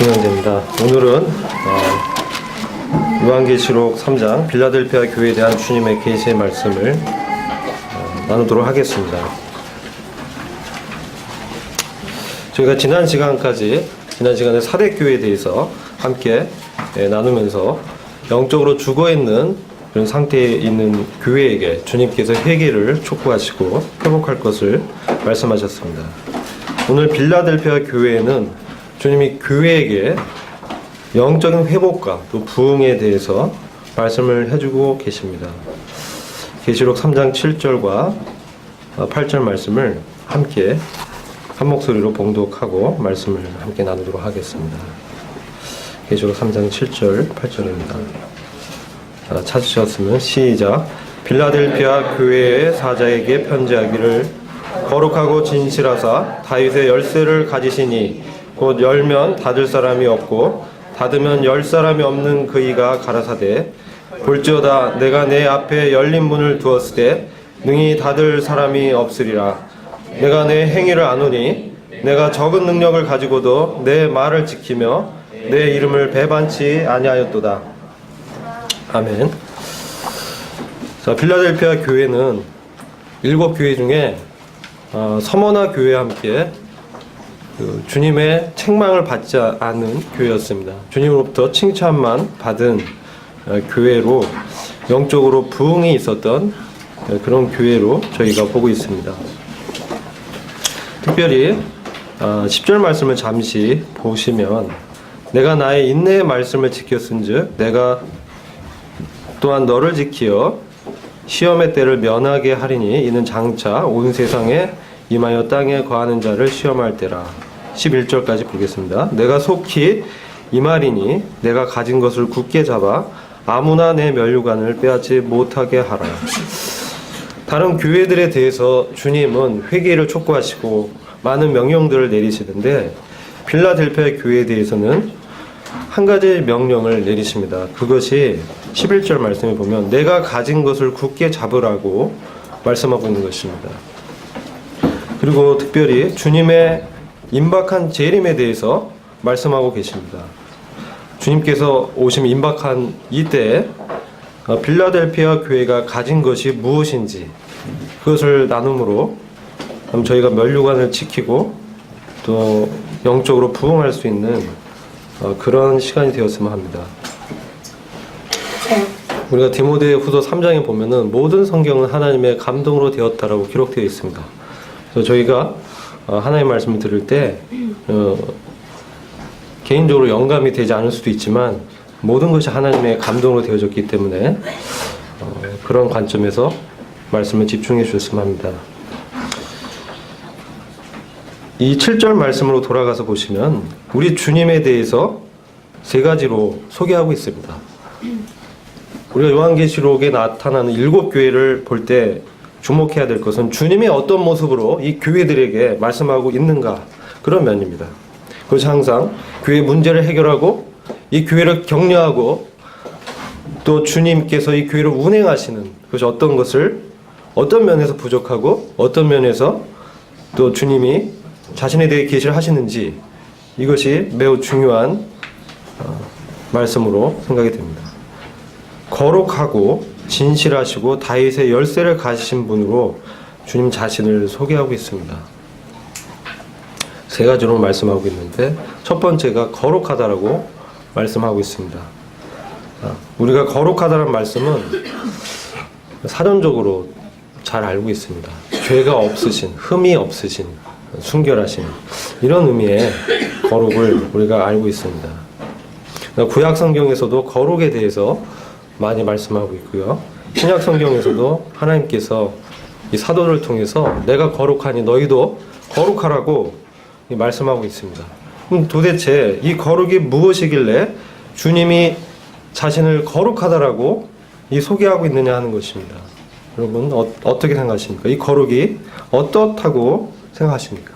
김영재입니다. 오늘은 요한계시록 3장 빌라델피아 교회에 대한 주님의 계시의 말씀을 나누도록 하겠습니다. 저희가 지난 시간에 사대교회에 대해서 함께 나누면서 영적으로 죽어있는 그런 상태에 있는 교회에게 주님께서 회개를 촉구하시고 회복할 것을 말씀하셨습니다. 오늘 빌라델피아 교회에는 주님이 교회에게 영적인 회복과 또 부흥에 대해서 말씀을 해주고 계십니다. 계시록 3장 7절과 8절 말씀을 함께 한 목소리로 봉독하고 말씀을 함께 나누도록 하겠습니다. 계시록 3장 7절 8절입니다. 찾으셨으면 시작. 빌라델피아 교회의 사자에게 편지하기를 거룩하고 진실하사 다윗의 열쇠를 가지시니 곧 열면 닫을 사람이 없고 닫으면 열 사람이 없는 그이가 가라사대 볼지어다 내가 내 앞에 열린 문을 두었으되 능히 닫을 사람이 없으리라. 내가 내 행위를 아노니 내가 적은 능력을 가지고도 내 말을 지키며 내 이름을 배반치 아니하였도다. 아멘. 자, 빌라델피아 교회는 7교회 중에 서머나 교회와 함께 주님의 책망을 받지 않은 교회였습니다. 주님으로부터 칭찬만 받은 교회로 영적으로 부흥이 있었던 그런 교회로 저희가 보고 있습니다. 특별히 10절 말씀을 잠시 보시면 내가 나의 인내의 말씀을 지켰은즉 내가 또한 너를 지키어 시험의 때를 면하게 하리니 이는 장차 온 세상에 임하여 땅에 거하는 자를 시험할 때라. 11절까지 보겠습니다. 내가 속히 임하리니 내가 가진 것을 굳게 잡아 아무나 내 면류관을 빼앗지 못하게 하라. 다른 교회들에 대해서 주님은 회개를 촉구하시고 많은 명령들을 내리시는데 빌라델피아 교회에 대해서는 한 가지 명령을 내리십니다. 그것이 11절 말씀에 보면 내가 가진 것을 굳게 잡으라고 말씀하고 있는 것입니다. 그리고 특별히 주님의 임박한 재림에 대해서 말씀하고 계십니다. 주님께서 오심 임박한 이때 빌라델피아 교회가 가진 것이 무엇인지 그것을 나눔으로 저희가 면류관을 지키고 또 영적으로 부흥할 수 있는 그런 시간이 되었으면 합니다. 우리가 디모데 후서 3장에 보면은 모든 성경은 하나님의 감동으로 되었다라고 기록되어 있습니다. 그래서 저희가 하나님의 말씀을 들을 때 개인적으로 영감이 되지 않을 수도 있지만 모든 것이 하나님의 감동으로 되어졌기 때문에 그런 관점에서 말씀을 집중해 주셨으면 합니다. 이 7절 말씀으로 돌아가서 보시면 우리 주님에 대해서 세 가지로 소개하고 있습니다. 우리가 요한계시록에 나타나는 7교회를 볼 때 주목해야 될 것은 주님이 어떤 모습으로 이 교회들에게 말씀하고 있는가, 그런 면입니다. 그것이 항상 교회 문제를 해결하고 이 교회를 격려하고 또 주님께서 이 교회를 운행하시는 그것이 어떤 면에서 부족하고 어떤 면에서 또 주님이 자신에 대해 계시를 하시는지, 이것이 매우 중요한 말씀으로 생각이 됩니다. 거룩하고 진실하시고 다윗의 열쇠를 가지신 분으로 주님 자신을 소개하고 있습니다. 세 가지로 말씀하고 있는데 첫 번째가 거룩하다라고 말씀하고 있습니다. 우리가 거룩하다는 말씀은 사전적으로 잘 알고 있습니다. 죄가 없으신, 흠이 없으신, 순결하신, 이런 의미의 거룩을 우리가 알고 있습니다. 구약 성경에서도 거룩에 대해서 많이 말씀하고 있고요. 신약 성경에서도 하나님께서 이 사도를 통해서 내가 거룩하니 너희도 거룩하라고 말씀하고 있습니다. 그럼 도대체 이 거룩이 무엇이길래 주님이 자신을 거룩하다라고 소개하고 있느냐 하는 것입니다. 여러분 어떻게 생각하십니까? 이 거룩이 어떻다고 생각하십니까?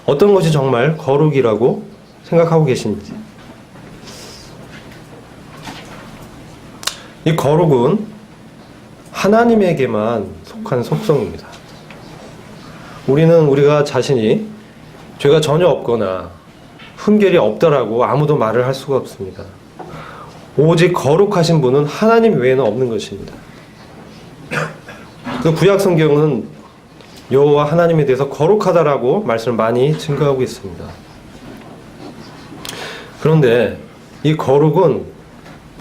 어떤 것이 정말 거룩이라고 생각하고 계신지. 이 거룩은 하나님에게만 속한 속성입니다. 우리가 자신이 죄가 전혀 없거나 흠결이 없다라고 아무도 말을 할 수가 없습니다. 오직 거룩하신 분은 하나님 외에는 없는 것입니다. 그 구약 성경은 여호와 하나님에 대해서 거룩하다라고 말씀을 많이 증거하고 있습니다. 그런데 이 거룩은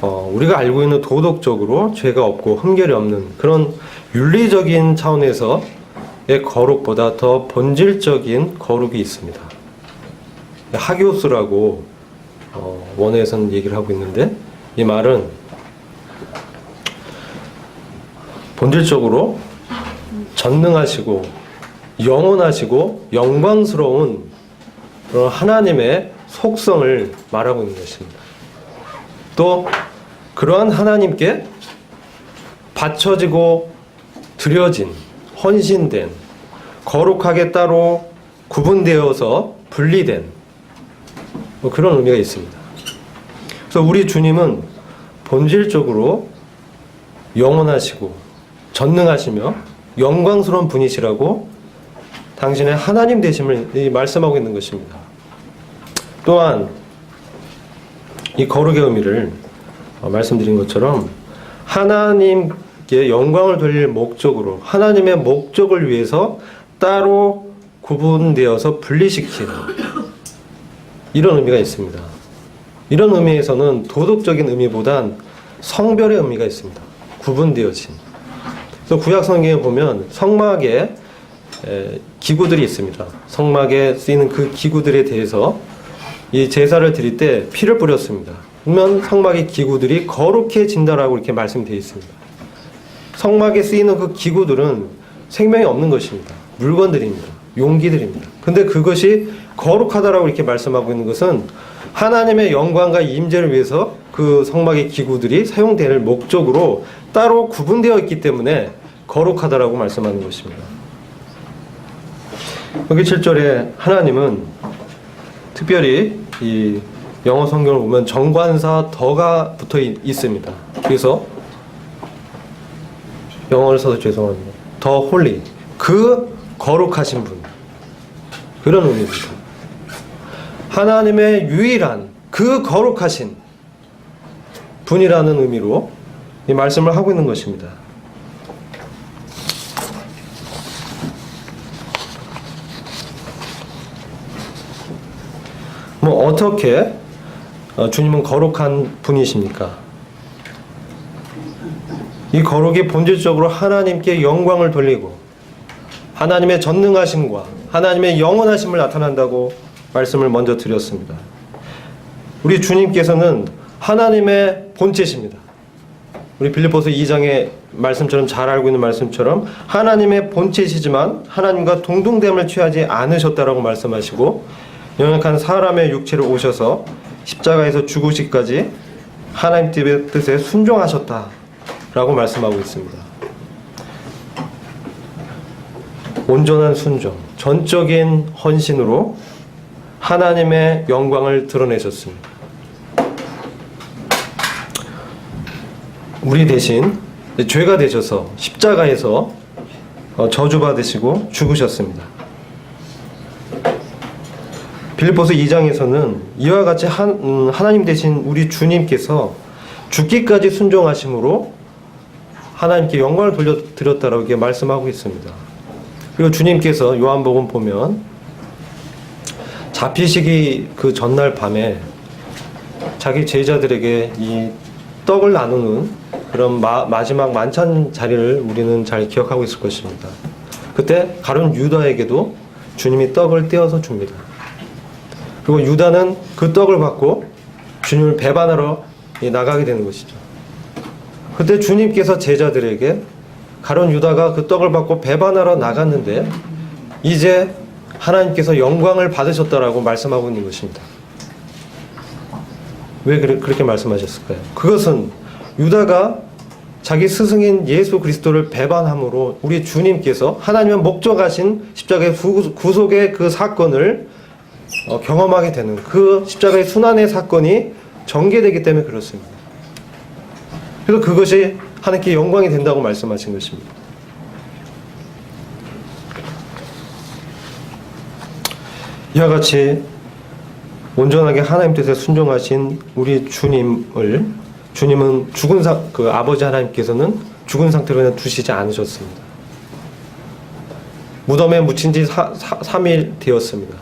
우리가 알고 있는 도덕적으로 죄가 없고 흠결이 없는 그런 윤리적인 차원에서의 거룩보다 더 본질적인 거룩이 있습니다. 하기오스라고 원어에서는 얘기를 하고 있는데, 이 말은 본질적으로 전능하시고 영원하시고 영광스러운 그런 하나님의 속성을 말하고 있는 것입니다. 또 그러한 하나님께 바쳐지고 드려진, 헌신된, 거룩하게 따로 구분되어서 분리된 그런 의미가 있습니다. 그래서 우리 주님은 본질적으로 영원하시고 전능하시며 영광스러운 분이시라고 당신의 하나님 되심을 말씀하고 있는 것입니다. 또한 이 거룩의 의미를 말씀드린 것처럼 하나님께 영광을 돌릴 목적으로, 하나님의 목적을 위해서 따로 구분되어서 분리시키는 이런 의미가 있습니다. 이런 의미에서는 도덕적인 의미보단 성별의 의미가 있습니다. 구분되어진. 그래서 구약 성경에 보면 성막에 기구들이 있습니다. 성막에 쓰이는 그 기구들에 대해서 이 제사를 드릴 때 피를 뿌렸습니다. 그러면 성막의 기구들이 거룩해진다라고 이렇게 말씀되어 있습니다. 성막에 쓰이는 그 기구들은 생명이 없는 것입니다. 물건들입니다. 용기들입니다. 근데 그것이 거룩하다라고 이렇게 말씀하고 있는 것은 하나님의 영광과 임재를 위해서 그 성막의 기구들이 사용될 목적으로 따로 구분되어 있기 때문에 거룩하다라고 말씀하는 것입니다. 여기 7절에 하나님은 특별히 이 영어 성경을 보면 정관사 더가 붙어 있습니다. 그래서 영어를 써서 죄송합니다. 더 홀리, 그 거룩하신 분, 그런 의미입니다. 하나님의 유일한 그 거룩하신 분이라는 의미로 이 말씀을 하고 있는 것입니다. 뭐 어떻게 주님은 거룩한 분이십니까? 이 거룩이 본질적으로 하나님께 영광을 돌리고 하나님의 전능하심과 하나님의 영원하심을 나타난다고 말씀을 먼저 드렸습니다. 우리 주님께서는 하나님의 본체십니다. 우리 빌립보서 2장의 말씀처럼, 잘 알고 있는 말씀처럼 하나님의 본체시지만 하나님과 동등됨을 취하지 않으셨다라고 말씀하시고, 연약한 사람의 육체로 오셔서 십자가에서 죽으시기까지 하나님 뜻에 순종하셨다라고 말씀하고 있습니다. 온전한 순종, 전적인 헌신으로 하나님의 영광을 드러내셨습니다. 우리 대신 죄가 되셔서 십자가에서 저주받으시고 죽으셨습니다. 빌립보서 2장에서는 이와 같이 하나님 대신 우리 주님께서 죽기까지 순종하심으로 하나님께 영광을 돌려드렸다라고 이렇게 말씀하고 있습니다. 그리고 주님께서 요한복음 보면 잡히시기 그 전날 밤에 자기 제자들에게 이 떡을 나누는 그런 마지막 만찬 자리를 우리는 잘 기억하고 있을 것입니다. 그때 가룟 유다에게도 주님이 떡을 떼어서 줍니다. 그리고 유다는 그 떡을 받고 주님을 배반하러 나가게 되는 것이죠. 그때 주님께서 제자들에게, 가룟 유다가 그 떡을 받고 배반하러 나갔는데 이제 하나님께서 영광을 받으셨다라고 말씀하고 있는 것입니다. 왜 그렇게 말씀하셨을까요? 그것은 유다가 자기 스승인 예수 그리스도를 배반함으로 우리 주님께서 하나님의 목적하신 십자가의 구속의 그 사건을 경험하게 되는, 그 십자가의 순환의 사건이 전개되기 때문에 그렇습니다. 그래서 그것이 하나님께 영광이 된다고 말씀하신 것입니다. 이와 같이 온전하게 하나님 뜻에 순종하신 우리 주님은 죽은 아버지 하나님께서는 죽은 상태로 그냥 두시지 않으셨습니다. 무덤에 묻힌 지 3일 되었습니다.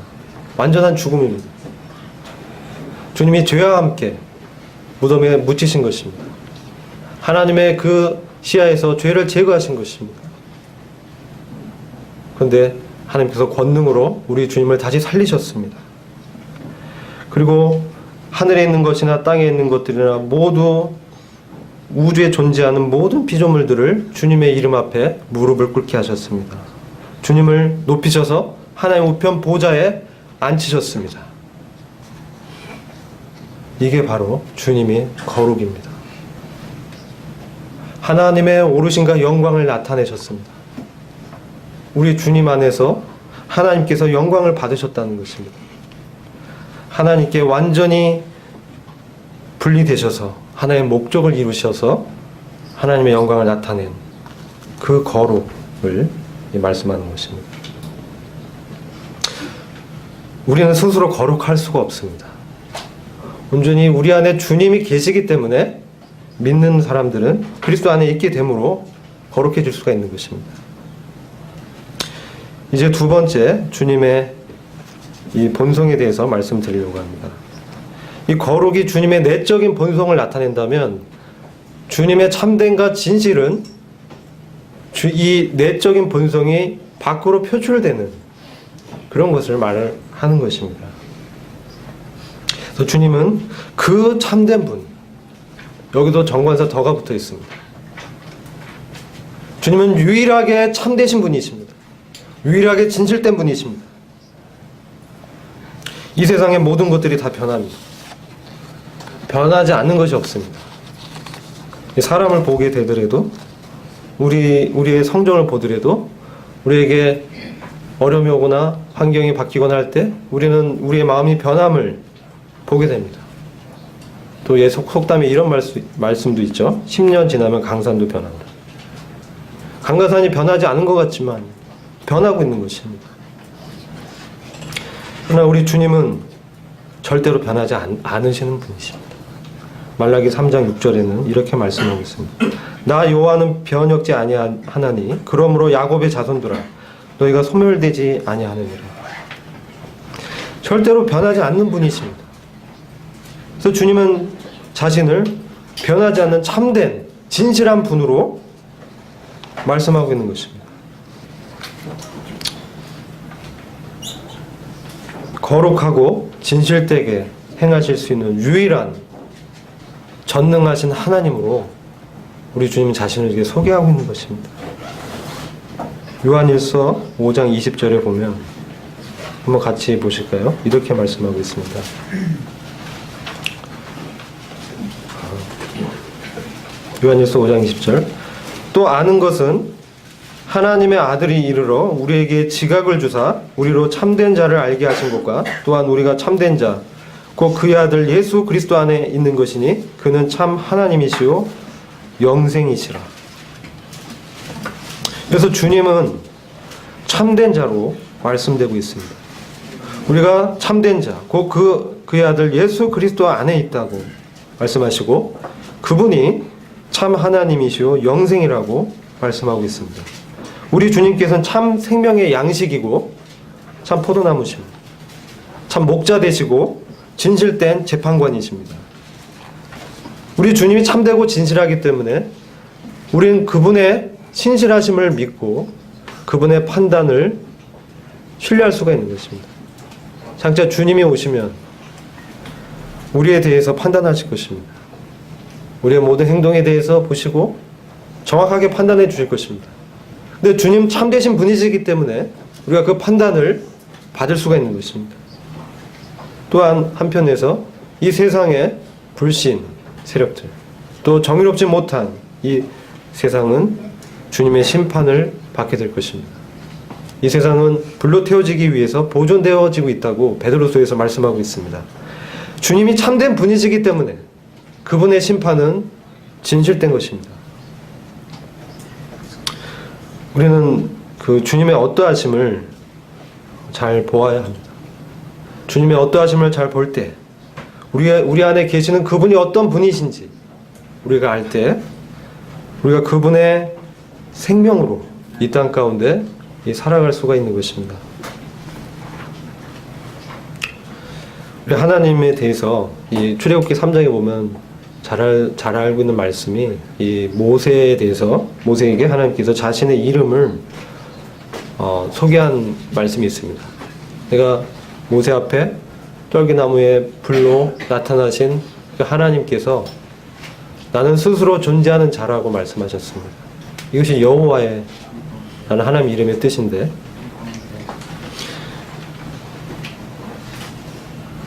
완전한 죽음입니다. 주님이 죄와 함께 무덤에 묻히신 것입니다. 하나님의 그 시야에서 죄를 제거하신 것입니다. 그런데 하나님께서 권능으로 우리 주님을 다시 살리셨습니다. 그리고 하늘에 있는 것이나 땅에 있는 것들이나 모두 우주에 존재하는 모든 피조물들을 주님의 이름 앞에 무릎을 꿇게 하셨습니다. 주님을 높이셔서 하나님 우편 보좌에 앉히셨습니다. 이게 바로 주님의 거룩입니다. 하나님의 오르신과 영광을 나타내셨습니다. 우리 주님 안에서 하나님께서 영광을 받으셨다는 것입니다. 하나님께 완전히 분리되셔서 하나님의 목적을 이루셔서 하나님의 영광을 나타낸 그 거룩을 말씀하는 것입니다. 우리는 스스로 거룩할 수가 없습니다. 온전히 우리 안에 주님이 계시기 때문에 믿는 사람들은 그리스도 안에 있게 되므로 거룩해질 수가 있는 것입니다. 이제 두 번째 주님의 이 본성에 대해서 말씀드리려고 합니다. 이 거룩이 주님의 내적인 본성을 나타낸다면 주님의 참됨과 진실은 이 내적인 본성이 밖으로 표출되는 그런 것을 말하는 것입니다. 그래서 주님은 그 참된 분, 여기도 정관사 더가 붙어 있습니다. 주님은 유일하게 참되신 분이십니다. 유일하게 진실된 분이십니다. 이 세상의 모든 것들이 다 변합니다. 변하지 않는 것이 없습니다. 사람을 보게 되더라도 우리의 성정을 보더라도 우리에게 어려움이 오거나 환경이 바뀌거나 할 때 우리는 우리의 마음이 변함을 보게 됩니다. 또 속담에 이런 말씀도 있죠. 10년 지나면 강산도 변한다. 강가산이 변하지 않은 것 같지만 변하고 있는 것입니다. 그러나 우리 주님은 절대로 변하지 않으시는 분이십니다. 말라기 3장 6절에는 이렇게 말씀하고 있습니다. 나 여호와는 변혁지 아니하나니 그러므로 야곱의 자손들아 너희가 소멸되지 아니하느니라. 절대로 변하지 않는 분이십니다. 그래서 주님은 자신을 변하지 않는 참된 진실한 분으로 말씀하고 있는 것입니다. 거룩하고 진실되게 행하실 수 있는 유일한 전능하신 하나님으로 우리 주님 자신을 이렇게 소개하고 있는 것입니다. 요한일서 5장 20절에 보면 한번 같이 보실까요? 이렇게 말씀하고 있습니다. 요한일서 5장 20절 또 아는 것은 하나님의 아들이 이르러 우리에게 지각을 주사 우리로 참된 자를 알게 하신 것과 또한 우리가 참된 자 곧 그의 아들 예수 그리스도 안에 있는 것이니 그는 참 하나님이시요 영생이시라. 그래서 주님은 참된 자로 말씀되고 있습니다. 우리가 참된 자 곧 그의 아들 예수 그리스도 안에 있다고 말씀하시고 그분이 참 하나님이시요 영생이라고 말씀하고 있습니다. 우리 주님께서는 참 생명의 양식이고 참 포도나무십니다. 참 목자 되시고 진실된 재판관이십니다. 우리 주님이 참되고 진실하기 때문에 우리는 그분의 신실하심을 믿고 그분의 판단을 신뢰할 수가 있는 것입니다. 장차 주님이 오시면 우리에 대해서 판단하실 것입니다. 우리의 모든 행동에 대해서 보시고 정확하게 판단해 주실 것입니다. 근데 주님 참되신 분이시기 때문에 우리가 그 판단을 받을 수가 있는 것입니다. 또한 한편에서 이 세상의 불신 세력들 또 정의롭지 못한 이 세상은 주님의 심판을 받게 될 것입니다. 이 세상은 불로 태워지기 위해서 보존되어지고 있다고 베드로서에서 말씀하고 있습니다. 주님이 참된 분이시기 때문에 그분의 심판은 진실된 것입니다. 우리는 그 주님의 어떠하심을 잘 보아야 합니다. 주님의 어떠하심을 잘 볼 때, 우리 안에 계시는 그분이 어떤 분이신지 우리가 알 때, 우리가 그분의 생명으로 이 땅 가운데 살아갈 수가 있는 것입니다. 우리 하나님에 대해서 이 출애굽기 3장에 보면 잘 알고 있는 말씀이 이 모세에 대해서, 모세에게 하나님께서 자신의 이름을 소개한 말씀이 있습니다. 내가 모세 앞에 떨기나무의 불로 나타나신 그 하나님께서 나는 스스로 존재하는 자라고 말씀하셨습니다. 이것이 여호와의 라는 하나님 이름의 뜻인데,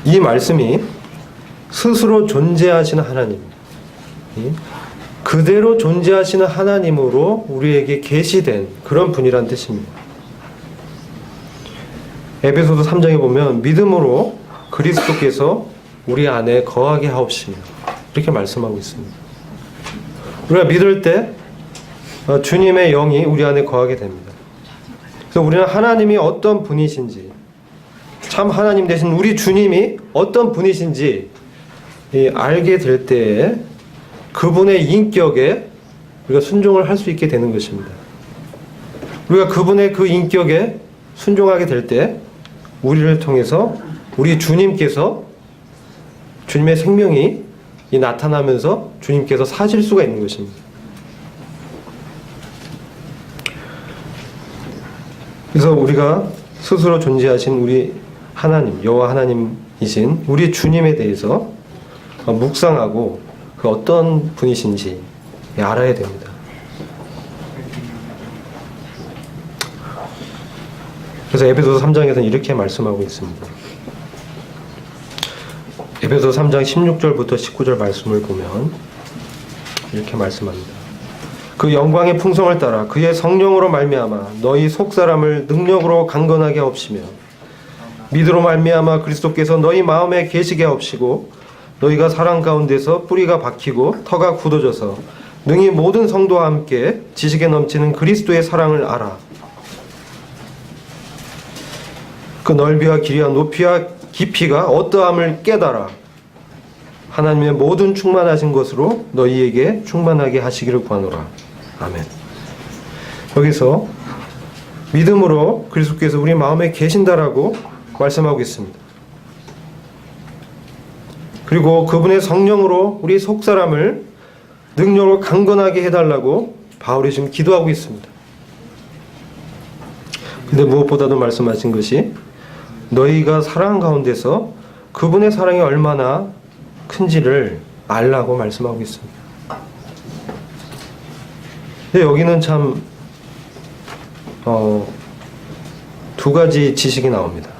이 말씀이 스스로 존재하시는 하나님, 그대로 존재하시는 하나님으로 우리에게 계시된 그런 분이란 뜻입니다. 에베소서 3장에 보면 믿음으로 그리스도께서 우리 안에 거하게 하옵시며 이렇게 말씀하고 있습니다. 우리가 믿을 때 주님의 영이 우리 안에 거하게 됩니다. 그래서 우리는 하나님이 어떤 분이신지, 참 하나님 되신 우리 주님이 어떤 분이신지 알게 될 때에 그분의 인격에 우리가 순종을 할 수 있게 되는 것입니다. 우리가 그분의 그 인격에 순종하게 될 때 우리를 통해서 우리 주님께서, 주님의 생명이 나타나면서 주님께서 사실 수가 있는 것입니다. 그래서 우리가 스스로 존재하신 우리 하나님, 여호와 하나님이신 우리 주님에 대해서 묵상하고 그 어떤 분이신지 알아야 됩니다. 그래서 에베소서 3장에서는 이렇게 말씀하고 있습니다. 에베소서 3장 16절부터 19절 말씀을 보면 이렇게 말씀합니다. 그 영광의 풍성을 따라 그의 성령으로 말미암아 너희 속사람을 능력으로 강건하게 하옵시며 믿음으로 말미암아 그리스도께서 너희 마음에 계시게 하옵시고 너희가 사랑 가운데서 뿌리가 박히고 터가 굳어져서 능히 모든 성도와 함께 지식에 넘치는 그리스도의 사랑을 알아. 그 넓이와 길이와 높이와 깊이가 어떠함을 깨달아 하나님의 모든 충만하신 것으로 너희에게 충만하게 하시기를 구하노라. 아멘. 여기서 믿음으로 그리스도께서 우리 마음에 계신다라고 말씀하고 있습니다. 그리고 그분의 성령으로 우리 속사람을 능력으로 강건하게 해달라고 바울이 지금 기도하고 있습니다. 근데 무엇보다도 말씀하신 것이 너희가 사랑 가운데서 그분의 사랑이 얼마나 큰지를 알라고 말씀하고 있습니다. 근데 여기는 참 두 가지 지식이 나옵니다.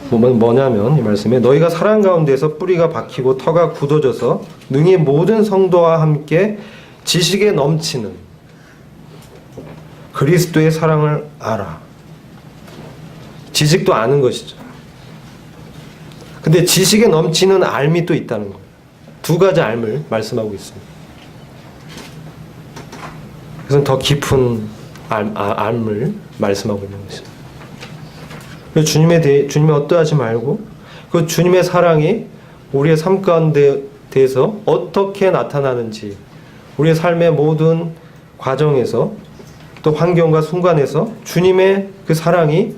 뭐냐면 이 말씀에 너희가 사랑 가운데서 뿌리가 박히고 터가 굳어져서 능히 모든 성도와 함께 지식에 넘치는 그리스도의 사랑을 알아. 지식도 아는 것이죠. 근데 지식에 넘치는 알미 또 있다는 거예요. 두 가지 알을 말씀하고 있습니다. 그래서 더 깊은 알을 말씀하고 있는 것입니다. 주님의 어떠하심 알고 그 주님의 사랑이 우리의 삶 가운데에서 어떻게 나타나는지, 우리의 삶의 모든 과정에서 또 환경과 순간에서 주님의 그 사랑이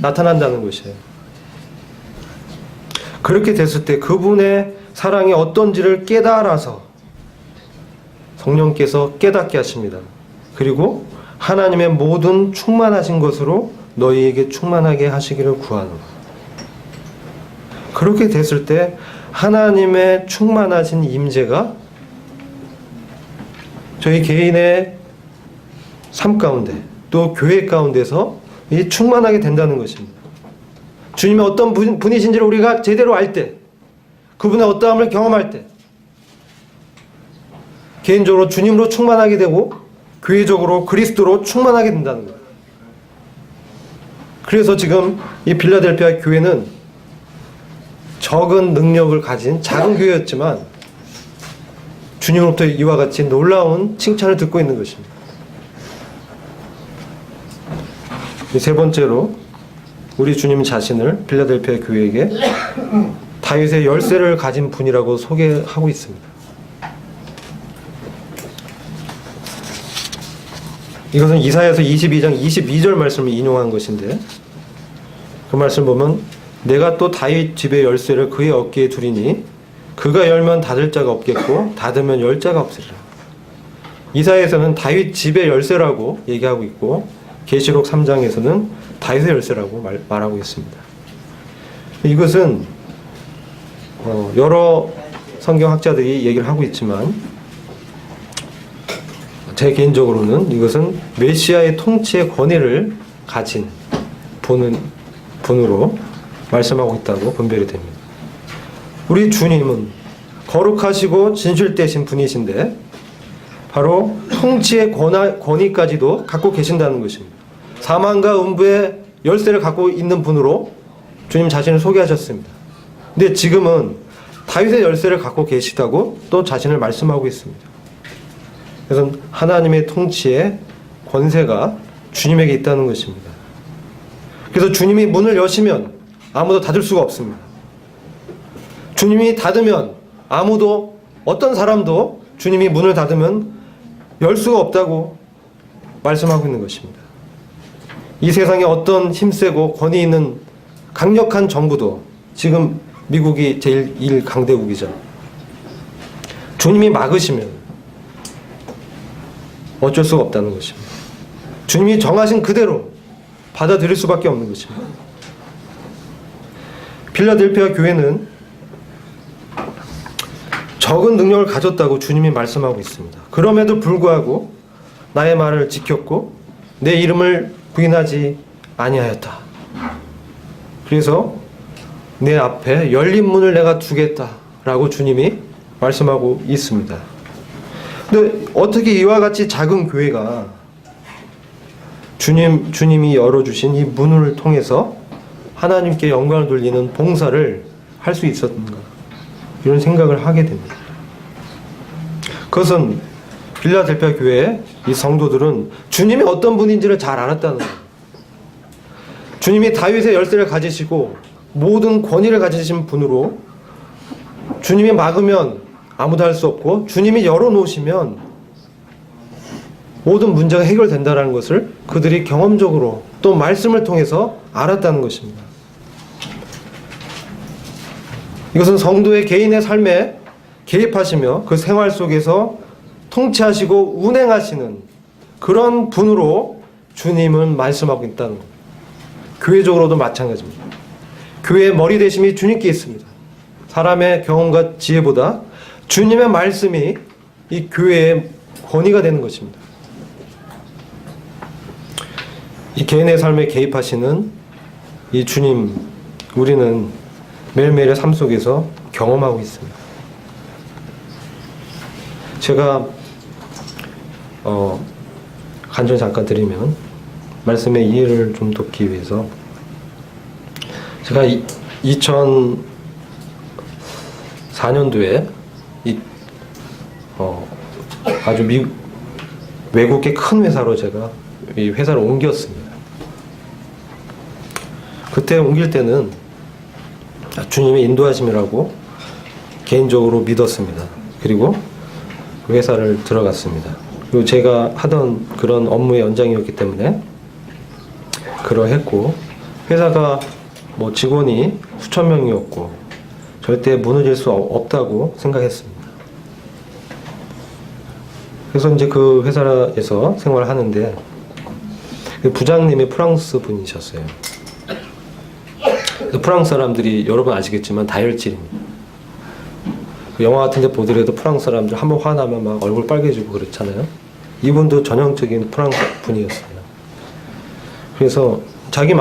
나타난다는 것이에요. 그렇게 됐을 때 그분의 사랑이 어떤지를 깨달아서 성령께서 깨닫게 하십니다. 그리고 하나님의 모든 충만하신 것으로 너희에게 충만하게 하시기를 구하노라. 그렇게 됐을 때 하나님의 충만하신 임재가 저희 개인의 삶 가운데 또 교회 가운데서 충만하게 된다는 것입니다. 주님의 어떤 분이신지를 우리가 제대로 알 때, 그분의 어떠함을 경험할 때 개인적으로 주님으로 충만하게 되고 교회적으로 그리스도로 충만하게 된다는 거예요. 그래서 지금 이 빌라델피아 교회는 적은 능력을 가진 작은 교회였지만 주님으로부터 이와 같이 놀라운 칭찬을 듣고 있는 것입니다. 세 번째로 우리 주님 자신을 필라델피아 교회에게 다윗의 열쇠를 가진 분이라고 소개하고 있습니다. 이것은 이사야서 22장 22절 말씀을 인용한 것인데, 그 말씀 보면 내가 또 다윗 집의 열쇠를 그의 어깨에 두리니 그가 열면 닫을 자가 없겠고 닫으면 열 자가 없으리라. 이사야에서는 다윗 집의 열쇠라고 얘기하고 있고, 계시록 3장에서는 다윗의 열쇠라고 말하고 있습니다. 이것은 여러 성경학자들이 얘기를 하고 있지만, 제 개인적으로는 이것은 메시아의 통치의 권위를 가진 분으로 말씀하고 있다고 분별이 됩니다. 우리 주님은 거룩하시고 진실되신 분이신데 바로 통치의 권위까지도 갖고 계신다는 것입니다. 사망과 음부의 열쇠를 갖고 있는 분으로 주님 자신을 소개하셨습니다. 근데 지금은 다윗의 열쇠를 갖고 계시다고 또 자신을 말씀하고 있습니다. 그래서 하나님의 통치의 권세가 주님에게 있다는 것입니다. 그래서 주님이 문을 여시면 아무도 닫을 수가 없습니다. 주님이 닫으면 아무도, 어떤 사람도 주님이 문을 닫으면 열 수가 없다고 말씀하고 있는 것입니다. 이 세상에 어떤 힘세고 권위 있는 강력한 정부도, 지금 미국이 제1 강대국이죠. 주님이 막으시면 어쩔 수가 없다는 것입니다. 주님이 정하신 그대로 받아들일 수밖에 없는 것입니다. 필라델피아 교회는 적은 능력을 가졌다고 주님이 말씀하고 있습니다. 그럼에도 불구하고 나의 말을 지켰고 내 이름을 부인하지 아니하였다. 그래서 내 앞에 열린 문을 내가 두겠다라고 주님이 말씀하고 있습니다. 근데 어떻게 이와 같이 작은 교회가 주님이 열어주신 이 문을 통해서 하나님께 영광을 돌리는 봉사를 할 수 있었는가, 이런 생각을 하게 됩니다. 그것은 필라델피아 교회의 이 성도들은 주님이 어떤 분인지를 잘 알았다는 거예요. 주님이 다윗의 열쇠를 가지시고 모든 권위를 가지신 분으로, 주님이 막으면 아무도 할 수 없고 주님이 열어놓으시면 모든 문제가 해결된다는 것을 그들이 경험적으로 또 말씀을 통해서 알았다는 것입니다. 이것은 성도의 개인의 삶에 개입하시며 그 생활 속에서 통치하시고 운행하시는 그런 분으로 주님은 말씀하고 있다는 겁니다. 교회적으로도 마찬가지입니다. 교회의 머리 대심이 주님께 있습니다. 사람의 경험과 지혜보다 주님의 말씀이 이 교회의 권위가 되는 것입니다. 이 개인의 삶에 개입하시는 이 주님, 우리는 매일매일의 삶 속에서 경험하고 있습니다. 제가 간증 잠깐 드리면, 말씀의 이해를 좀 돕기 위해서, 제가 2004년도에 아주 외국의 큰 회사로 제가 이 회사를 옮겼습니다. 그때 옮길 때는 주님의 인도하심이라고 개인적으로 믿었습니다. 그리고 그 회사를 들어갔습니다. 그리고 제가 하던 그런 업무의 연장이었기 때문에 그러했고, 회사가 뭐 직원이 수천 명이었고 절대 무너질 수 없다고 생각했습니다. 그래서 이제 그 회사에서 생활하는데, 그 부장님이 프랑스 분이셨어요. 프랑스 사람들이 여러분 아시겠지만 다혈질입니다. 영화 같은 데 보더라도 프랑스 사람들 한번 화나면 막 얼굴 빨개지고 그렇잖아요. 이분도 전형적인 프랑스 분이었어요. 그래서 자기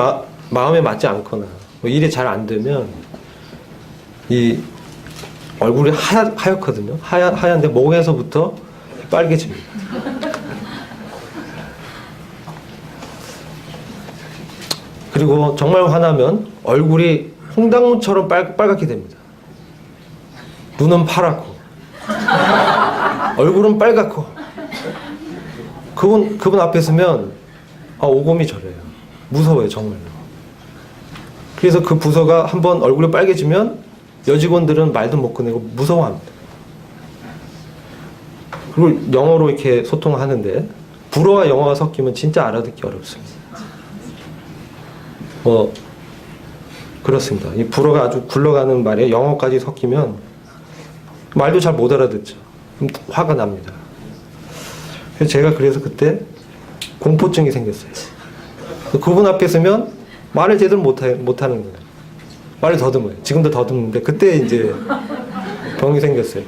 마음에 맞지 않거나 뭐 일이 잘 안 되면 이 얼굴이 하얗거든요. 하얀데 목에서부터 빨개집니다. 그리고 정말 화나면 얼굴이 홍당무처럼 빨갛게 됩니다. 눈은 파랗고 얼굴은 빨갛고, 그분 앞에 서면 오금이 저려요. 무서워요, 정말로. 그래서 그 부서가 한번 얼굴이 빨개지면 여직원들은 말도 못 꺼내고 무서워합니다. 그리고 영어로 이렇게 소통하는데 불어와 영어가 섞이면 진짜 알아듣기 어렵습니다. 그렇습니다. 이 불어가 아주 굴러가는 말에 영어까지 섞이면 말도 잘 못 알아듣죠. 화가 납니다. 그래서 그때 공포증이 생겼어요. 그분 앞에 서면 말을 제대로 못하는 거예요. 말을 더듬어요. 지금도 더듬는데 그때 이제 병이 생겼어요.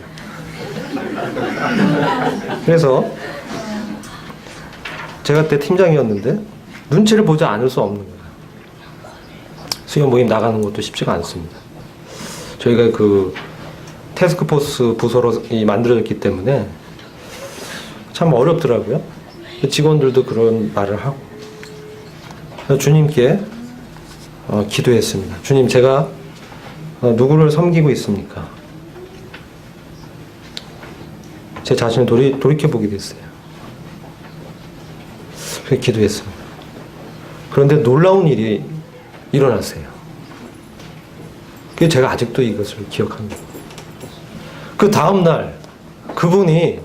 그래서 제가 그때 팀장이었는데 눈치를 보지 않을 수 없는 거예요. 수요 모임 나가는 것도 쉽지가 않습니다. 저희가 그 태스크포스 부서로 만들어졌기 때문에 참 어렵더라고요. 직원들도 그런 말을 하고. 주님께 기도했습니다. 주님, 제가 누구를 섬기고 있습니까? 제 자신을 돌이켜보게 됐어요. 그래서 기도했습니다. 그런데 놀라운 일이 일어났어요. 그래서 제가 아직도 이것을 기억합니다. 그 다음날 그분이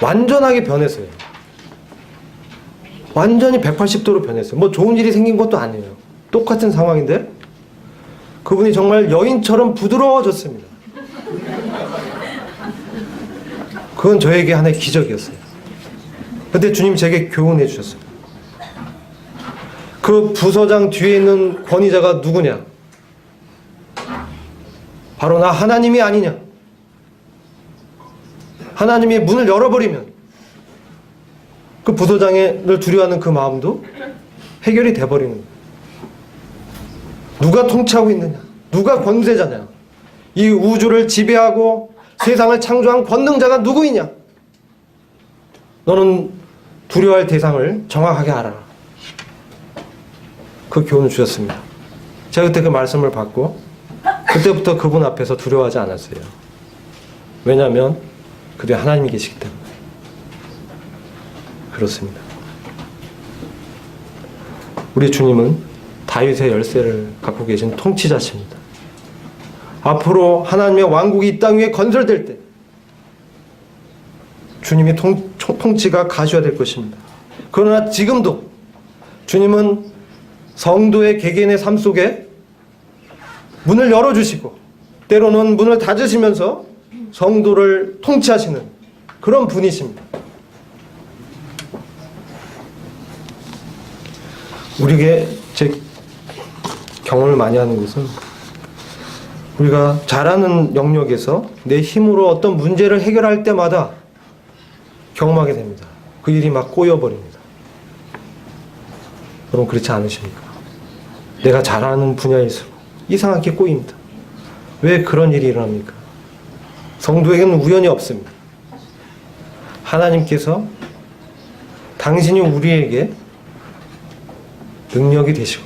완전하게 변했어요. 완전히 180도로 변했어요. 뭐 좋은 일이 생긴 것도 아니에요. 똑같은 상황인데 그분이 정말 여인처럼 부드러워졌습니다. 그건 저에게 하나의 기적이었어요. 그런데 주님 제게 교훈해 주셨어요. 그 부서장 뒤에 있는 권위자가 누구냐? 바로 나 하나님이 아니냐? 하나님이 문을 열어버리면 그 부서장을 두려워하는 그 마음도 해결이 돼버리는 거예요. 누가 통치하고 있느냐? 누가 권세자냐? 이 우주를 지배하고 세상을 창조한 권능자가 누구이냐? 너는 두려워할 대상을 정확하게 알아라. 그 교훈을 주셨습니다. 제가 그때 그 말씀을 받고 그때부터 그분 앞에서 두려워하지 않았어요. 왜냐하면 그뒤에 하나님이 계시기 때문에. 그렇습니다. 우리 주님은 다윗의 열쇠를 갖고 계신 통치자십니다. 앞으로 하나님의 왕국이 이 땅 위에 건설될 때 주님이 통치가 가시화될 것입니다. 그러나 지금도 주님은 성도의 개개인의 삶 속에 문을 열어주시고 때로는 문을 닫으시면서 성도를 통치하시는 그런 분이십니다. 우리에게 제 경험을 많이 하는 것은 우리가 잘하는 영역에서 내 힘으로 어떤 문제를 해결할 때마다 경험하게 됩니다. 그 일이 막 꼬여버립니다. 여러분 그렇지 않으십니까? 내가 잘하는 분야일수록 이상하게 꼬입니다. 왜 그런 일이 일어납니까? 성도에게는 우연이 없습니다. 하나님께서 당신이 우리에게 능력이 되시고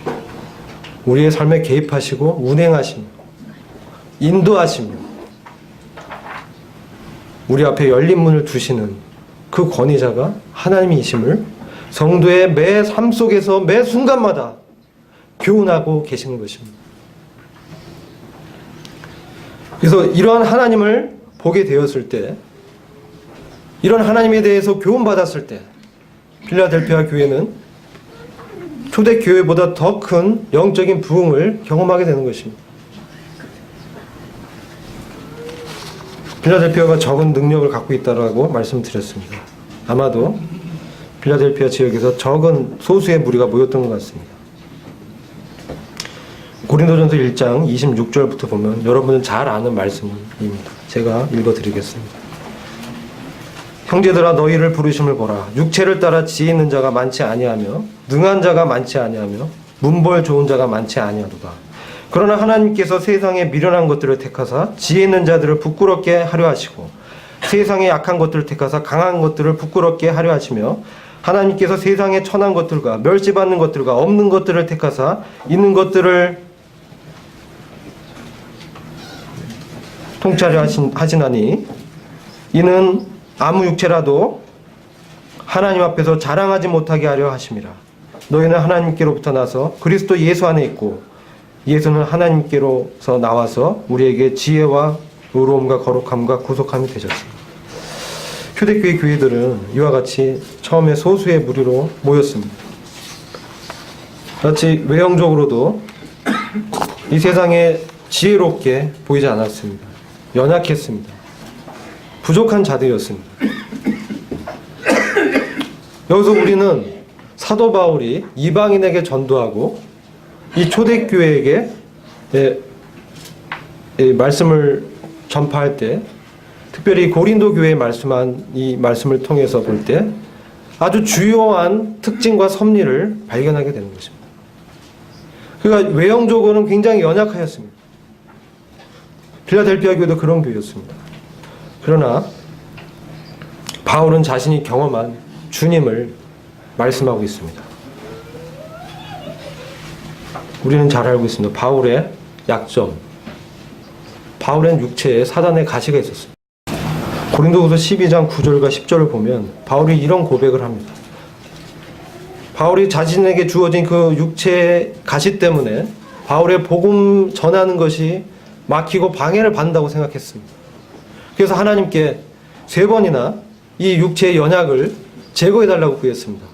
우리의 삶에 개입하시고 운행하시며 인도하시며 우리 앞에 열린 문을 두시는 그 권위자가 하나님이심을 성도의 매 삶 속에서 매 순간마다 교훈하고 계시는 것입니다. 그래서 이러한 하나님을 보게 되었을 때, 이런 하나님에 대해서 교훈받았을 때 필라델피아 교회는 초대교회보다 더 큰 영적인 부흥을 경험하게 되는 것입니다. 필라델피아가 적은 능력을 갖고 있다고 말씀드렸습니다. 아마도 필라델피아 지역에서 적은 소수의 무리가 모였던 것 같습니다. 고린도전서 1장 26절부터 보면 여러분은 잘 아는 말씀입니다. 제가 읽어드리겠습니다. 형제들아 너희를 부르심을 보라. 육체를 따라 지혜 있는 자가 많지 아니하며 능한 자가 많지 아니하며 문벌 좋은 자가 많지 아니하도다. 그러나 하나님께서 세상에 미련한 것들을 택하사 지혜 있는 자들을 부끄럽게 하려 하시고 세상에 약한 것들을 택하사 강한 것들을 부끄럽게 하려 하시며 하나님께서 세상에 천한 것들과 멸시받는 것들과 없는 것들을 택하사 있는 것들을 통치하려 하시나니 이는 아무 육체라도 하나님 앞에서 자랑하지 못하게 하려 하심이라. 너희는 하나님께로부터 나서 그리스도 예수 안에 있고 예수는 하나님께로서 나와서 우리에게 지혜와 의로움과 거룩함과 구속함이 되셨습니다. 초대교회 교회들은 이와 같이 처음에 소수의 무리로 모였습니다. 마치 외형적으로도 이 세상에 지혜롭게 보이지 않았습니다. 연약했습니다. 부족한 자들이었습니다. 여기서 우리는 사도 바울이 이방인에게 전도하고 이 초대교회에게 말씀을 전파할 때, 특별히 고린도 교회에 말씀한 이 말씀을 통해서 볼 때 아주 주요한 특징과 섭리를 발견하게 되는 것입니다. 그러니까 외형적으로는 굉장히 연약하였습니다. 필라델피아 교회도 그런 교회였습니다. 그러나 바울은 자신이 경험한 주님을 말씀하고 있습니다. 우리는 잘 알고 있습니다. 바울의 약점. 바울의 육체에 사단의 가시가 있었습니다. 고린도후서 12장 9절과 10절을 보면 바울이 이런 고백을 합니다. 바울이 자신에게 주어진 그 육체의 가시 때문에 바울의 복음 전하는 것이 막히고 방해를 받는다고 생각했습니다. 그래서 하나님께 3번이나 이 육체의 연약을 제거해달라고 구했습니다.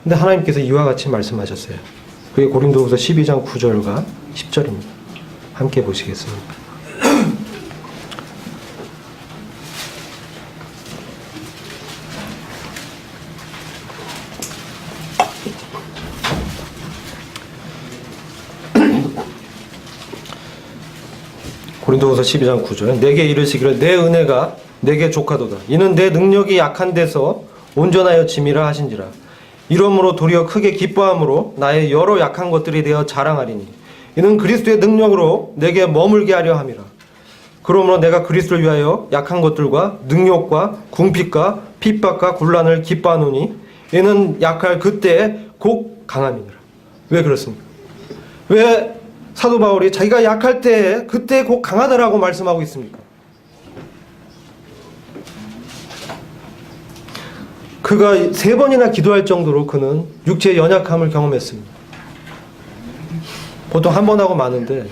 근데 하나님께서 이와 같이 말씀하셨어요. 그게 고린도후서 12장 9절과 10절입니다. 함께 보시겠습니다. 고린도후서 12장 9절. 내게 이르시기를 내 은혜가 내게 족하도다. 이는 내 능력이 약한 데서 온전하여 짐이라 하신지라. 이러므로 도리어 크게 기뻐함으로 나의 여러 약한 것들이 되어 자랑하리니 이는 그리스도의 능력으로 내게 머물게 하려 함이라. 그러므로 내가 그리스도를 위하여 약한 것들과 능력과 궁핍과 핍박과 곤란을 기뻐하노니 이는 약할 그때에 곧 강함이니라. 왜 그렇습니까? 왜 사도 바울이 자기가 약할 때에 그때 곧 강하다라고 말씀하고 있습니까? 그가 3번이나 기도할 정도로 그는 육체의 연약함을 경험했습니다. 보통 한 번 하고 마는데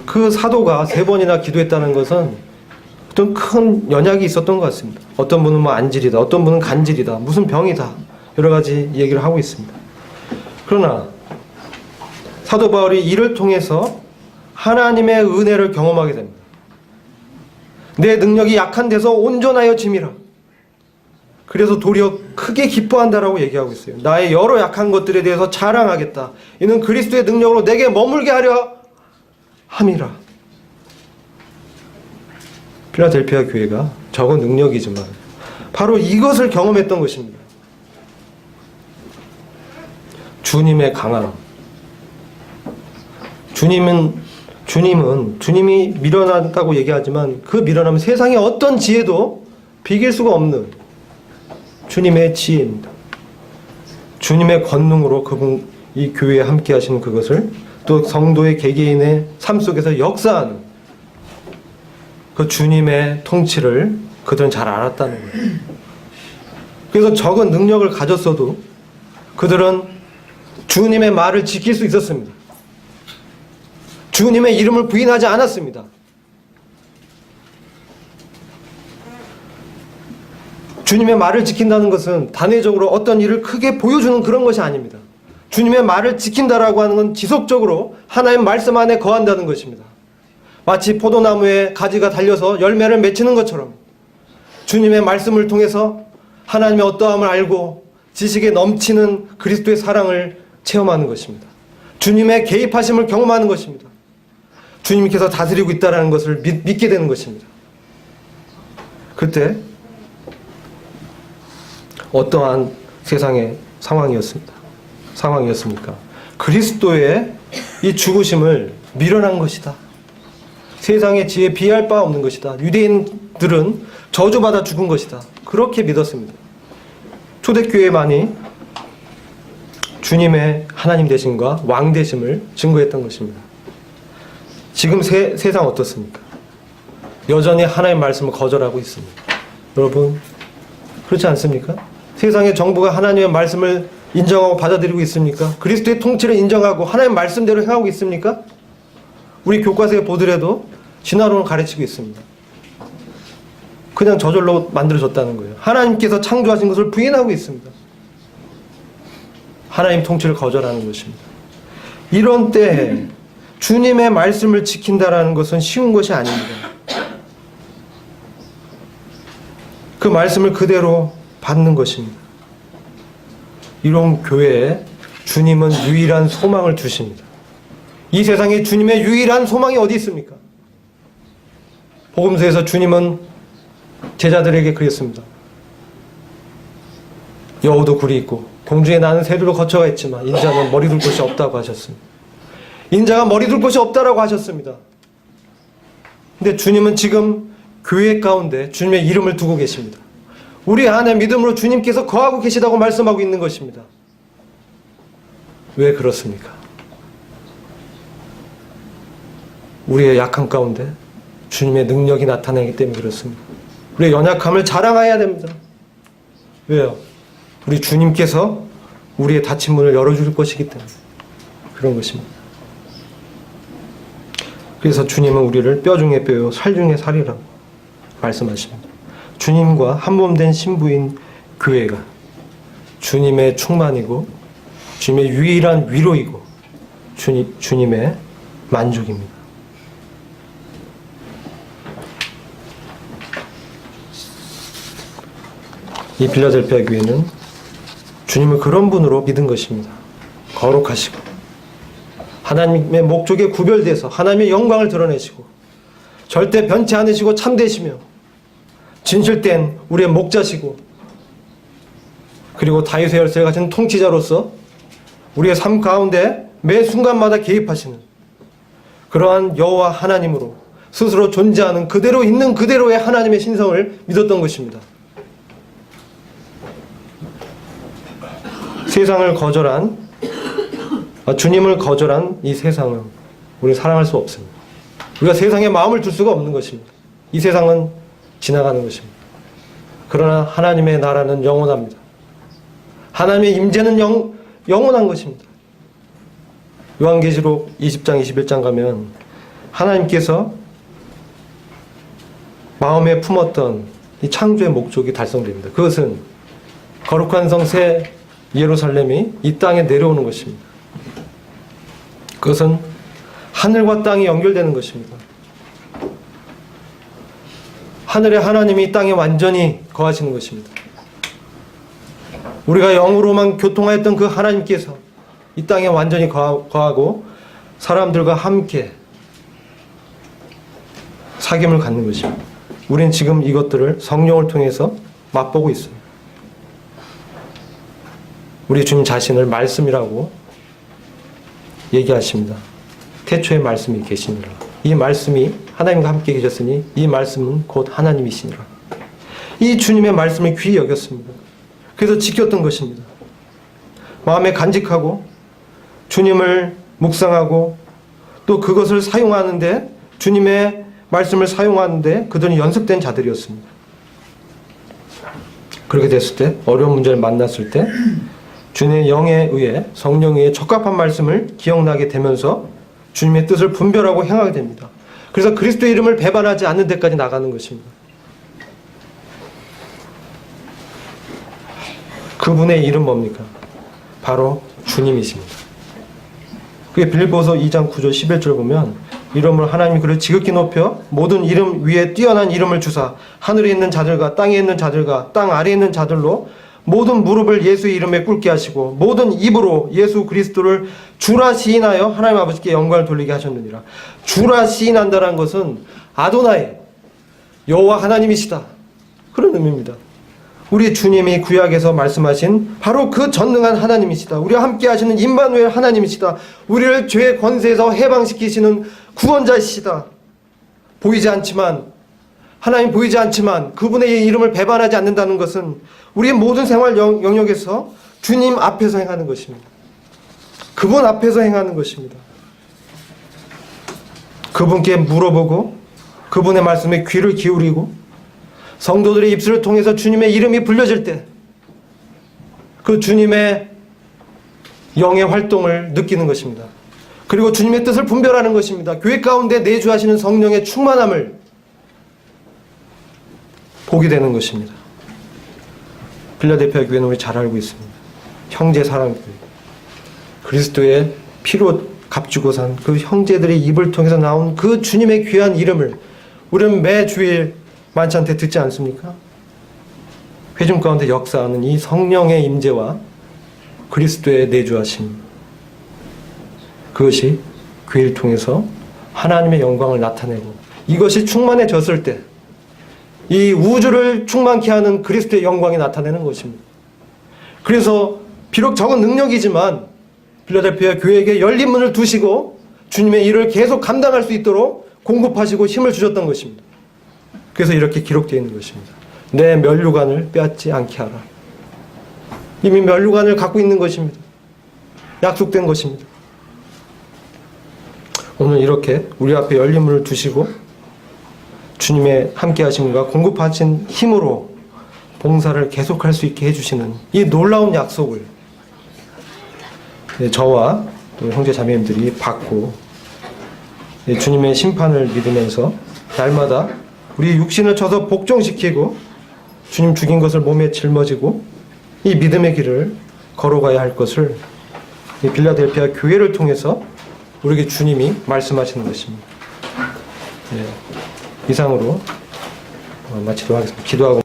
그 사도가 3번이나 기도했다는 것은 어떤 큰 연약이 있었던 것 같습니다. 어떤 분은 뭐 안질이다, 어떤 분은 간질이다, 무슨 병이다, 여러 가지 얘기를 하고 있습니다. 그러나 사도 바울이 이를 통해서 하나님의 은혜를 경험하게 됩니다. 내 능력이 약한 데서 온전하여 짐이라. 그래서 도리어 크게 기뻐한다라고 얘기하고 있어요. 나의 여러 약한 것들에 대해서 자랑하겠다. 이는 그리스도의 능력으로 내게 머물게 하려 함이라. 필라델피아 교회가 적은 능력이지만 바로 이것을 경험했던 것입니다. 주님의 강함. 주님이 밀어난다고 얘기하지만 그 밀어남은 세상의 어떤 지혜도 비길 수가 없는 주님의 지혜입니다. 주님의 권능으로 그분 이 교회에 함께 하시는 그것을 또 성도의 개개인의 삶 속에서 역사하는 그 주님의 통치를 그들은 잘 알았다는 거예요. 그래서 적은 능력을 가졌어도 그들은 주님의 말을 지킬 수 있었습니다. 주님의 이름을 부인하지 않았습니다. 주님의 말을 지킨다는 것은 단회적으로 어떤 일을 크게 보여주는 그런 것이 아닙니다. 주님의 말을 지킨다라고 하는 건 지속적으로 하나님 말씀 안에 거한다는 것입니다. 마치 포도나무에 가지가 달려서 열매를 맺히는 것처럼 주님의 말씀을 통해서 하나님의 어떠함을 알고 지식에 넘치는 그리스도의 사랑을 체험하는 것입니다. 주님의 개입하심을 경험하는 것입니다. 주님께서 다스리고 있다는 것을 믿게 되는 것입니다. 그때 어떠한 세상의 상황이었습니까? 그리스도의 이 죽으심을 밀어난 것이다. 세상의 지혜에 비할 바 없는 것이다. 유대인들은 저주받아 죽은 것이다. 그렇게 믿었습니다. 초대교회만이 주님의 하나님 되심과 왕 되심을 증거했던 것입니다. 지금 세상 어떻습니까? 여전히 하나님의 말씀을 거절하고 있습니다. 여러분 그렇지 않습니까? 세상의 정부가 하나님의 말씀을 인정하고 받아들이고 있습니까? 그리스도의 통치를 인정하고 하나님의 말씀대로 행하고 있습니까? 우리 교과서에 보더라도 진화론을 가르치고 있습니다. 그냥 저절로 만들어졌다는 거예요. 하나님께서 창조하신 것을 부인하고 있습니다. 하나님 통치를 거절하는 것입니다. 이런 때에 주님의 말씀을 지킨다라는 것은 쉬운 것이 아닙니다. 그 말씀을 그대로 받는 것입니다. 이런 교회에 주님은 유일한 소망을 두십니다. 이 세상에 주님의 유일한 소망이 어디 있습니까? 복음서에서 주님은 제자들에게 그랬습니다. 여우도 굴이 있고 공중에 나는 새들도 거처가 있지만 인자는 머리 둘 곳이 없다고 하셨습니다. 인자가 머리 둘 곳이 없다라고 하셨습니다. 근데 주님은 지금 교회 가운데 주님의 이름을 두고 계십니다. 우리 안에 믿음으로 주님께서 거하고 계시다고 말씀하고 있는 것입니다. 왜 그렇습니까? 우리의 약함 가운데 주님의 능력이 나타나기 때문에 그렇습니다. 우리의 연약함을 자랑해야 됩니다. 왜요? 우리 주님께서 우리의 닫힌 문을 열어줄 것이기 때문에 그런 것입니다. 그래서 주님은 우리를 뼈 중에 뼈요 살 중에 살이라고 말씀하십니다. 주님과 한몸된 신부인 교회가 주님의 충만이고 주님의 유일한 위로이고 주님의 만족입니다. 이 빌라델피아 교회는 주님을 그런 분으로 믿은 것입니다. 거룩하시고 하나님의 목적에 구별돼서 하나님의 영광을 드러내시고 절대 변치 않으시고 참되시며 진실된 우리의 목자시고 그리고 다윗의 열쇠를 가진 통치자로서 우리의 삶 가운데 매 순간마다 개입하시는 그러한 여호와 하나님으로 스스로 존재하는 그대로 있는 그대로의 하나님의 신성을 믿었던 것입니다. 세상을 거절한 주님을 거절한 이 세상은 우리 사랑할 수 없습니다. 우리가 세상에 마음을 둘 수가 없는 것입니다. 이 세상은 지나가는 것입니다. 그러나 하나님의 나라는 영원합니다. 하나님의 임재는 영원한 것입니다. 요한계시록 20장 21장 가면 하나님께서 마음에 품었던 이 창조의 목적이 달성됩니다. 그것은 거룩한 성 새 예루살렘이 이 땅에 내려오는 것입니다. 그것은 하늘과 땅이 연결되는 것입니다. 하늘의 하나님이 이 땅에 완전히 거하시는 것입니다. 우리가 영으로만 교통하였던 그 하나님께서 이 땅에 완전히 거하고 사람들과 함께 사귐을 갖는 것입니다. 우리는 지금 이것들을 성령을 통해서 맛보고 있습니다. 우리 주님 자신을 말씀이라고 얘기하십니다. 태초에 말씀이 계시니라. 이 말씀이 하나님과 함께 계셨으니 이 말씀은 곧 하나님이시니라. 이 주님의 말씀을 귀히 여겼습니다. 그래서 지켰던 것입니다. 마음에 간직하고 주님을 묵상하고 또 그것을 사용하는데 주님의 말씀을 사용하는데 그들은 연습된 자들이었습니다. 그렇게 됐을 때 어려운 문제를 만났을 때 주님의 영에 의해 성령에 의해 적합한 말씀을 기억나게 되면서 주님의 뜻을 분별하고 행하게 됩니다. 그래서 그리스도의 이름을 배반하지 않는 데까지 나가는 것입니다. 그분의 이름 뭡니까? 바로 주님이십니다. 그게 빌립보서 2장 9절 11절 보면 이름을 하나님이 그를 지극히 높여 모든 이름 위에 뛰어난 이름을 주사 하늘에 있는 자들과 땅에 있는 자들과 땅 아래에 있는 자들로 모든 무릎을 예수의 이름에 꿇게 하시고 모든 입으로 예수 그리스도를 주라 시인하여 하나님 아버지께 영광을 돌리게 하셨느니라. 주라 시인한다는 것은 아도나이 여호와 하나님이시다 그런 의미입니다. 우리 주님이 구약에서 말씀하신 바로 그 전능한 하나님이시다. 우리와 함께 하시는 임마누엘 하나님이시다. 우리를 죄의 권세에서 해방시키시는 구원자이시다. 보이지 않지만 하나님 보이지 않지만 그분의 이름을 배반하지 않는다는 것은 우리의 모든 생활 영역에서 주님 앞에서 행하는 것입니다. 그분 앞에서 행하는 것입니다. 그분께 물어보고 그분의 말씀에 귀를 기울이고 성도들의 입술을 통해서 주님의 이름이 불려질 때 그 주님의 영의 활동을 느끼는 것입니다. 그리고 주님의 뜻을 분별하는 것입니다. 교회 가운데 내주하시는 성령의 충만함을 보게 되는 것입니다. 필라델피아 교회는 우리 잘 알고 있습니다. 형제 사랑교회. 그리스도의 피로 값주고 산 그 형제들의 입을 통해서 나온 그 주님의 귀한 이름을 우리는 매 주일 만찬 때 듣지 않습니까? 회중 가운데 역사하는 이 성령의 임재와 그리스도의 내주하심, 그것이 교회를 통해서 하나님의 영광을 나타내고, 이것이 충만해졌을 때 이 우주를 충만케 하는 그리스도의 영광이 나타내는 것입니다. 그래서 비록 적은 능력이지만 필라델피아 교회에게 열린 문을 두시고 주님의 일을 계속 감당할 수 있도록 공급하시고 힘을 주셨던 것입니다. 그래서 이렇게 기록되어 있는 것입니다. 내 면류관을 빼앗지 않게 하라. 이미 면류관을 갖고 있는 것입니다. 약속된 것입니다. 오늘 이렇게 우리 앞에 열린 문을 두시고 주님의 함께 하심과 공급하신 힘으로 봉사를 계속할 수 있게 해주시는 이 놀라운 약속을 저와 또 형제 자매님들이 받고 주님의 심판을 믿으면서 날마다 우리 육신을 쳐서 복종시키고 주님 죽인 것을 몸에 짊어지고 이 믿음의 길을 걸어가야 할 것을 이 빌라델피아 교회를 통해서 우리에게 주님이 말씀하시는 것입니다. 이상으로 마치도록 하겠습니다. 기도하고